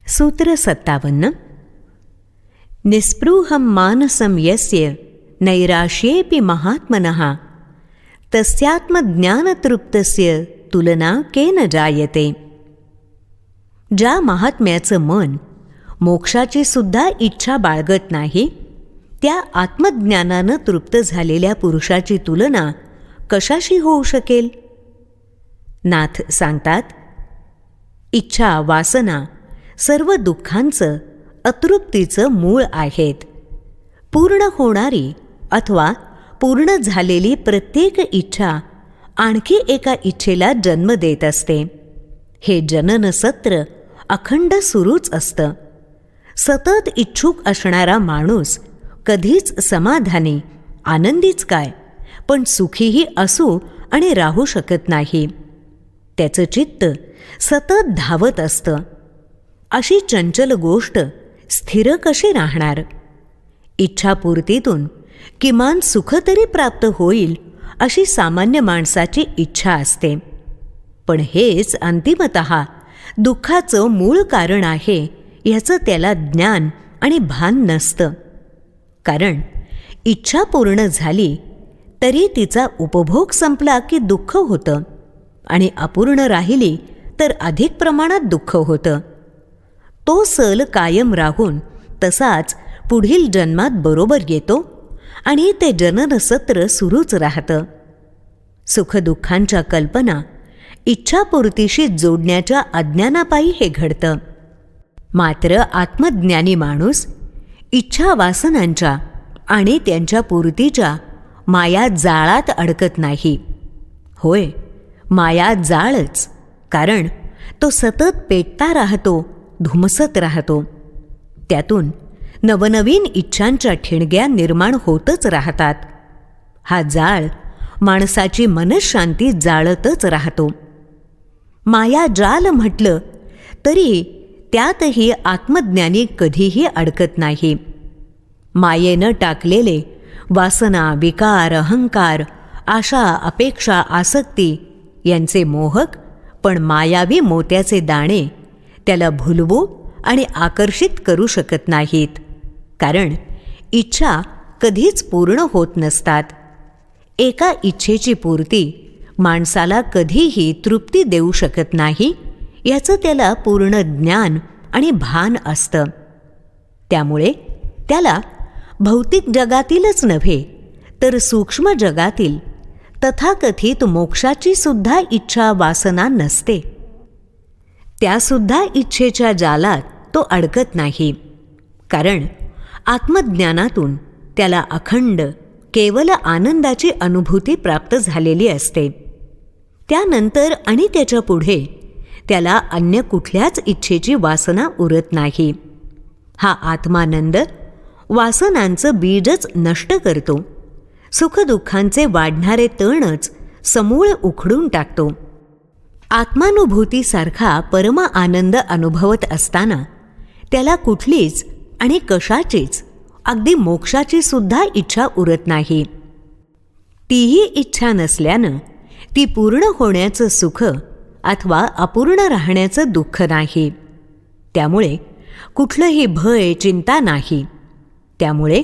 सूत्र 57. निस्पृहं मानसं यस्य नैराश्येऽपि महात्मनः तस्यात्मज्ञानतृप्तस्य तुलना केन जायते. ज्या महात्म्याचं मन मोक्षाची सुद्धा इच्छा बाळगत नाही, त्या आत्मज्ञानानं तृप्त झालेल्या पुरुषाची तुलना कशाशी होऊ शकेल. नाथ सांगतात, इच्छा वासना सर्व दुःखांचं अतृप्तीचं मूळ आहेत. पूर्ण होणारी अथवा पूर्ण झालेली प्रत्येक इच्छा आणखी एका इच्छेला जन्म देत असते. हे जनन सत्र अखंड सुरूच असतं. सतत इच्छुक असणारा माणूस कधीच समाधानी आनंदीच काय, पण सुखीही असू आणि राहू शकत नाही. त्याचं चित्त सतत धावत असतं. अशी चंचल गोष्ट स्थिर कशी राहणार. इच्छापूर्तीतून किमान सुख तरी प्राप्त होईल अशी सामान्य माणसाची इच्छा असते. पण हेच अंतिमतः दुःखाचं मूळ कारण आहे ह्याचं त्याला ज्ञान आणि भान नसतं. कारण इच्छा पूर्ण झाली तरी तिचा उपभोग संपला की दुःख होतं, आणि अपूर्ण राहिली तर अधिक प्रमाणात दुःख होतं. तो सल कायम राहून तसाच पुढील जन्मात बरोबर येतो आणि ते जननसत्र सुरूच राहतं. सुखदुःखांच्या कल्पना इच्छापूर्तीशी जोडण्याच्या अज्ञानापायी हे घडतं. मात्र आत्मज्ञानी माणूस इच्छा वासनांच्या आणि त्यांच्या पूर्तीच्या माया जाळात अडकत नाही. होय, माया जाळच, कारण तो सतत पेटता राहतो, धुमसत राहतो. त्यातून नवनवीन इच्छांच्या ठिणग्या निर्माण होतच राहतात. हा जाळ माणसाची मनःशांती जाळतच राहतो. माया जाल म्हटलं तरी त्यातही आत्मज्ञानी कधीही अडकत नाही. मायेनं टाकलेले वासना, विकार, अहंकार, आशा, अपेक्षा, आसक्ती यांचे मोहक पण मायावी मोत्याचे दाणे त्याला भुलवू आणि आकर्षित करू शकत नाहीत. कारण इच्छा कधीच पूर्ण होत नसतात. एका इच्छेची पूर्ती माणसाला कधीही तृप्ती देऊ शकत नाही याचं त्याला पूर्ण ज्ञान आणि भान असतं. त्यामुळे त्याला भौतिक जगातीलच नव्हे तर सूक्ष्म जगातील तथाकथित मोक्षाची सुद्धा इच्छा वासना नसते. त्यासुद्धा इच्छेच्या जालात तो अडकत नाही. कारण आत्मज्ञानातून त्याला अखंड केवल आनंदाची अनुभूती प्राप्त झालेली असते. त्यानंतर आणि त्याच्या पुढे त्याला अन्य कुठल्याच इच्छेची वासना उरत नाही. हा आत्मानंद वासनांचं बीजच नष्ट करतो. सुखदुःखांचे वाढणारे तणच समूळ उखडून टाकतो. आत्मानुभूतीसारखा परम आनंद अनुभवत असताना त्याला कुठलीच आणि कशाचीच, अगदी मोक्षाची सुद्धा इच्छा उरत नाही. तीही इच्छा नसल्यानं ती पूर्ण होण्याचं सुख अथवा अपूर्ण राहण्याचं दुःख नाही. त्यामुळे कुठलंही भय, चिंता नाही. त्यामुळे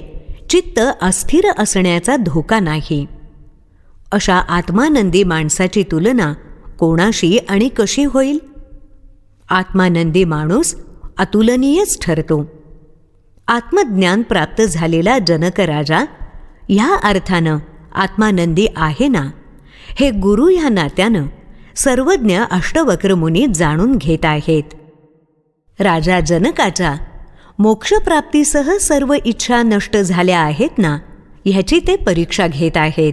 चित्त अस्थिर असण्याचा धोका नाही. अशा आत्मानंदी माणसाची तुलना कोणाशी आणि कशी होईल. आत्मानंदी माणूस अतुलनीयच ठरतो. आत्मज्ञान प्राप्त झालेला जनक राजा ह्या अर्थानं आत्मानंदी आहे ना, हे गुरु ह्या नात्यानं सर्वज्ञ अष्टवक्र मुनी जाणून घेत आहेत. राजा जनकाच्या मोक्षप्राप्तीसह सर्व इच्छा नष्ट झाल्या आहेत ना, ह्याची ते परीक्षा घेत आहेत.